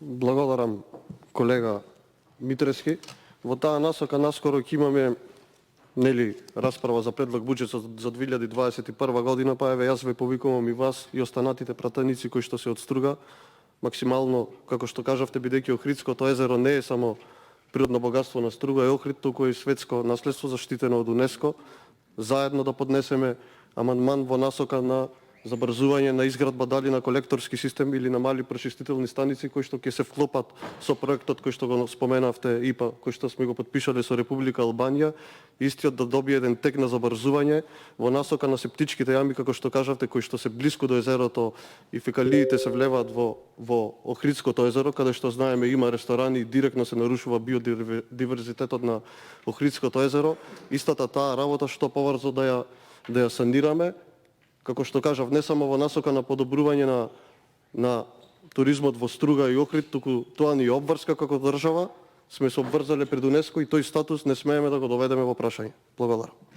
Благодарам, колега Митрески. Во таа насока наскоро ќе имаме расправа за предлог буџет за 2021 година, па еве јас ве повикувам и вас и останатите пратеници кои што се од Струга, максимално, како што кажавте, бидејќи Охридското езеро не е само природно богатство на Струга и Охрид, туку и светско наследство заштитено од УНЕСКО, заедно да поднесеме амандман во насока на забрзување на изградба дали на колекторски систем или на мали пречистителни станици кои што ќе се вклопат со проектот кој што го споменавте ИПА, кој што сме го подпишале со Република Албанија, истиот да добие еден тек на забрзување во насока на септичките јами, како што кажавте, кои што се блиску до езерото и фекалиите се влеваат во Охридското езеро, каде што знаеме има ресторани и директно се нарушува биодиверзитетот на Охридското езеро. Истата таа работа што поврзо да ја санираме, како што кажав, не само во насока на подобрување на туризмот во Струга и Охрид, туку тоа ни обврска како држава, сме се обврзале пред УНЕСКО и тој статус не смееме да го доведеме во прашање. Благодарам.